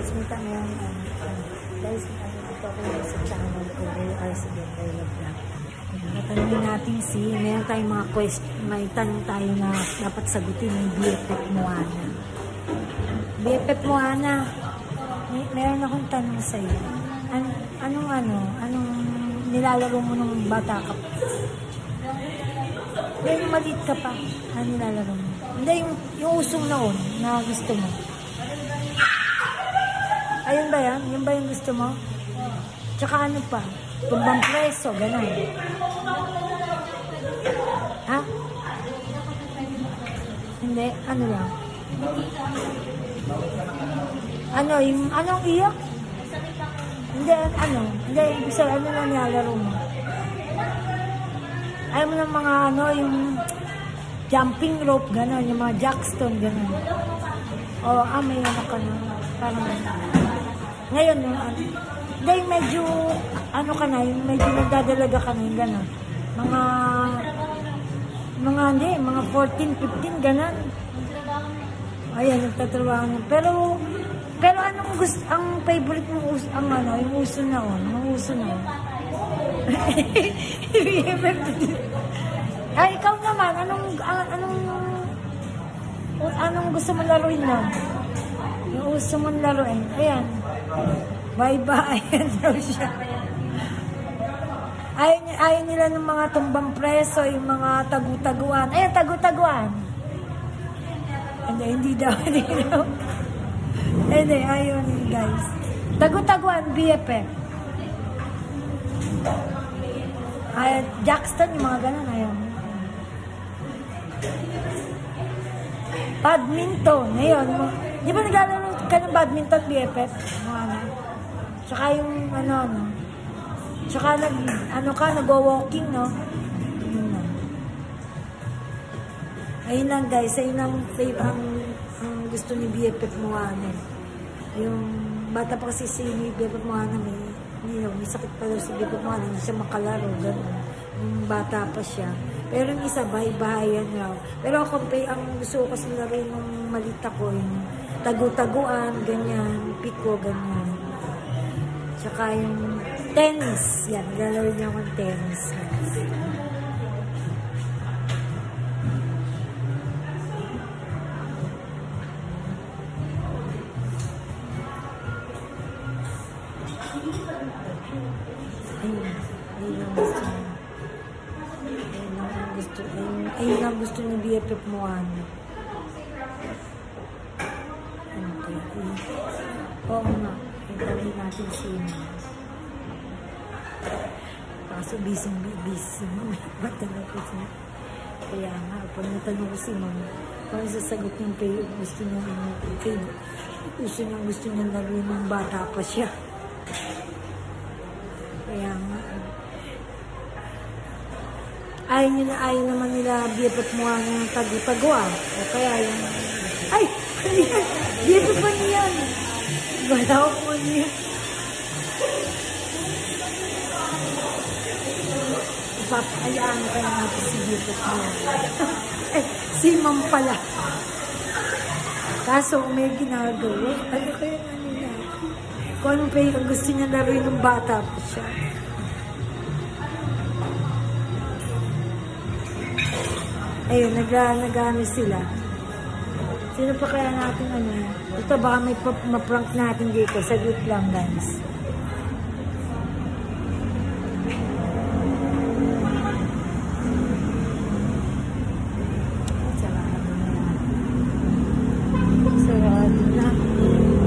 guys, may tanong guys, ito ako sa channel ko, RC Gentile Vlog. Natanongin natin meron tayong mga question, may tanong tayo na dapat sagutin ng BFF Moana. BFF Moana, meron akong tanong sa iyo. Anong nilalaro mo nung bata ka? Yung maliit ka pa, ano nilalaro mo? Hindi, yung usong noon na gusto mo. Ayun ba yan? Yun ba yung gusto mo? Tsaka ano pa? Tumbang preso, gano'n. Ha? Hindi, ano lang? Ano, yung, anong iyak? Hindi, ano? Hindi, gusto, ano na nilalaro mo? Ayaw mo ng mga, ano, yung jumping rope, gano'n, yung mga jackstone, gano'n. O, may ano ka na, parang, ngayon, hindi, medyo, ano ka na, yung medyo nagdadalaga ka na, yung gano'n. Mga 14, 15, gano'n. Ayan, nagtatrabaho na. Pero anong gusto, ang favorite mo, yung uso na on, yung uso na on. Ay, ikaw naman, anong gusto mo laruin nun? Yung uso mo laruin. Ayan. Bye-bye. Ayan daw siya. Ayaw nila ng mga tumbang preso, yung mga tagu-taguan. Ayan, tagu-taguan. Hindi daw. Hindi, ayaw nila guys. Tagu-taguan, BFF. Ayan, Jackson, yung mga ganun, ayaw. Badminton, ngayon. Di ba naglalaro ka ng badminton, BFF? Tsaka yung, tsaka nag-walking, no? Ayun lang, guys. Ayun lang, ang gusto ni BFF Moana. Yung bata pa kasi si BFF Moana, may sakit pa daw si BFF Moana, hindi siya makalaro, gano'n. Yung bata pa siya. Pero yung isa, bahay-bahayan raw. Pero ako, ang gusto ko kasi laruin ng malita ko, yung tagu-taguan, ganyan, piko, ganyan. Tsaka yung tennis. Yan, naglalaro niya akong tennis. Ayun ang gusto ni BFF Moana. Ano kaya? Oo nga. Gawin natin siya. Kaso busy. Matanong ko siya. Kaya nga, pag natanong ko si Mama, kung sasagot niyang gusto niya lagawin ng bata pa siya. Kaya nga. Ayaw naman nila BFF Moana ng tagu-taguan. O kaya yung... Ay! BFF pa niyan! Galaw po niya. Ipapayaan ka na natin si BFF Moana. Si Ma'am pala. Kaso may ginagawa. Ano kaya nila? Kung anong pa yung gusto niya laruin ng bata po siya. Ayun, nag-ano sila. Sino pa kaya natin Ito baka may ma-prank natin dito. Sagot lang guys.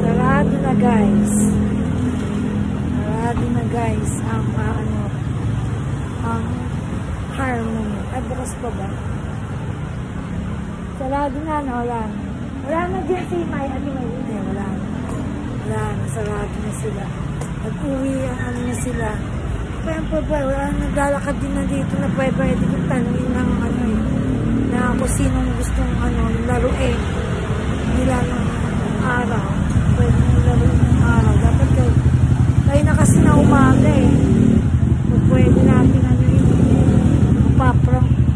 Sarado na guys. Sarado na guys. Ang Harmony. Ay, bukas pa ba? Sarado na, wala na dyan si May. Wala na, sarado na sila. Nag-uwi na sila. Wala na, naglalakad din na dito na pwede kong tanongin ng na kung sinong gustong laruin nila ng araw. Pwede nang laruin ng araw. Dapat tayo na kasi na umaga Kung pwede natin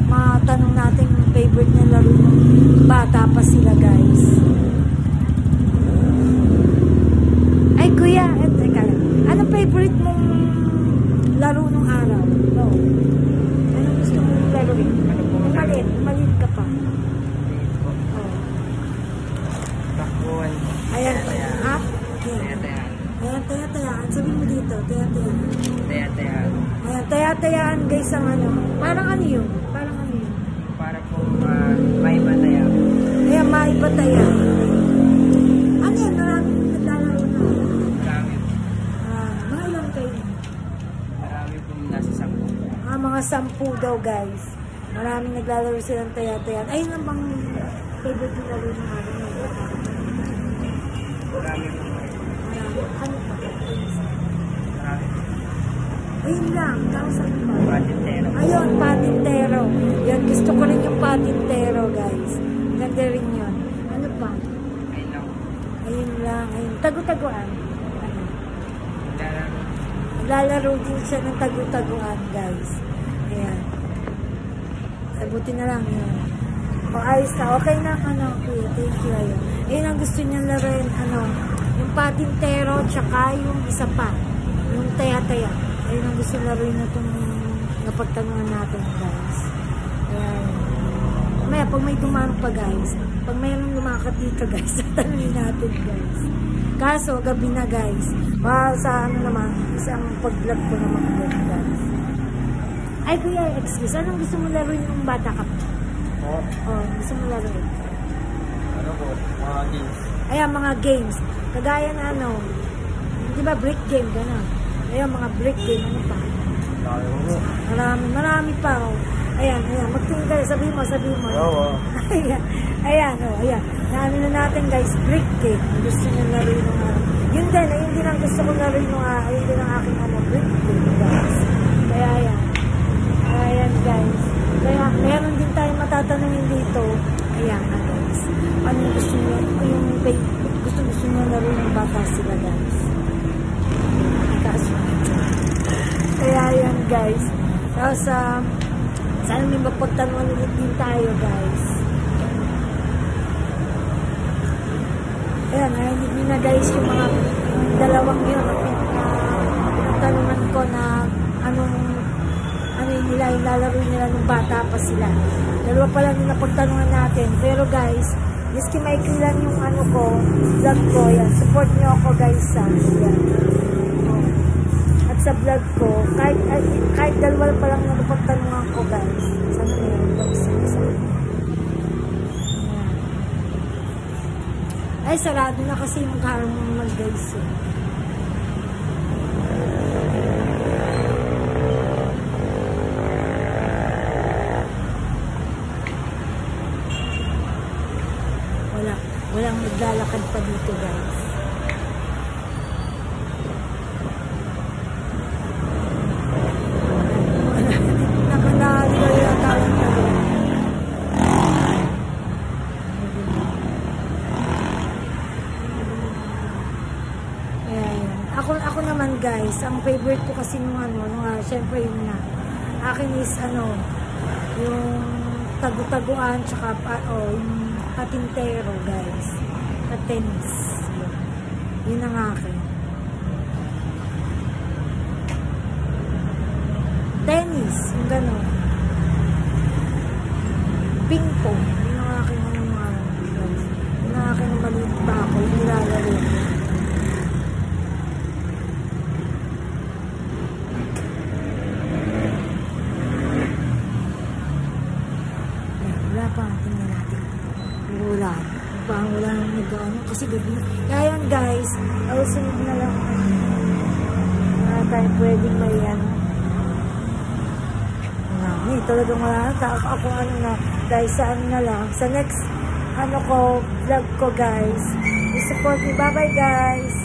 matanong natin yung favorite niya laro ng bata pa sila guys. taguan. Ayan. Ha? Taya-tayaan. Ayan, taya-tayaan. Sabi mo dito, taya-tayaan. Taya-tayaan. Ayan, taya-tayaan guys ang ano. Parang ano yun? Parang ano yun? Para po maibatayaan. Ayan, maibatayaan. Ano yan? Maraming naglalaro na. Marami. Mga ilang kayo? Marami po nasa 10. Mga 10 daw guys. Maraming naglalaro silang taya-tayaan. Ayun ang bang favorite nila rin ng akin. Marami po. Ano pa? Marami. Ayun lang. Tapos ano pa? Patintero. Ayun, patintero. Yan, gusto ko rin yung patintero guys. Ganda rin yun. Ano pa? Ayun lang. Ayun lang. Ayun. Tagu-taguan. Ano? Lalaro. Lalaro din siya ng tagu-taguan guys. Ayan. Sabuti na lang yun. O ayos na. Okay na ano. Kuya, thank you. Ayun. Ayun ang gusto niyang laruin. Ano? Yung patintero tsaka yung isa pa. Yung taya-taya. Ayun ang gusto laruin na itong napagtanungan natin guys. Ayan. Mamaya pag may dumanong pa guys. Pag mayroong lumakat dito guys. Tanungin natin guys. Kaso gabi na guys. Sa ano naman. Isang pag-vlog ko naman guys. Ay kuya, excuse. Anong gusto mo laruin ng bata ka pa? Gusto mo laruin? Ano po? Mga games. Ayan, mga games. Kagaya na ano, di ba brick game, gano'n. Ayan, mga brick game, ano pa? Marami pa, oh. Ayan, magtingin kayo, sabihin mo. Ayan, ayan. Naano na natin guys, brick game. Gusto niya laruin ng yun din ang gusto ko laruin ng yun din ang aking brick game, guys. Kaya ayan. Ayan guys. Kaya meron din tayong matatanungin dito. Ayan guys. Ano gusto nyo? Gusto nyo na rin ng bata sila guys. Kaya ayan guys. Tapos sana may mapagtanungan ulit din tayo guys. Ayan. Hindi na guys yung mga dalawang yun. Pinagtanungan ko na ano nila, yung lalaro nila nung bata pa sila. Dalawa pa lang yung napagtanungan natin. Pero guys, miski maikli lang yung ano ko, vlog ko, yan. Support nyo ako guys sa yan. At sa vlog ko, kahit dalawa pa lang yung napagtanungan ko guys. Sana meron vlog sa ay, sarado na kasi yung mag guys. Walang naglalakad pa dito guys. Nakanalo yung talang talo. Ako naman guys, ang favorite ko kasi syempre yun na. Akin is yung tagu-taguan tsaka yung patintero guys. Patenis. Yun ang akin. Tennis. Yung gano'n. Ping pong. Yun ang akin guys. Yun ang akin ng maliit pa ako. Yung nilalaro ko. Wala pa. Tingnan natin. Wala. Wala nang nag-ano. Kasi gabi na. Kaya yan guys. Sunod na lang. Wala tayo pwedeng may talagang wala na. Ako guys, na lang. Sa next vlog ko guys. I-support me. Bye bye guys.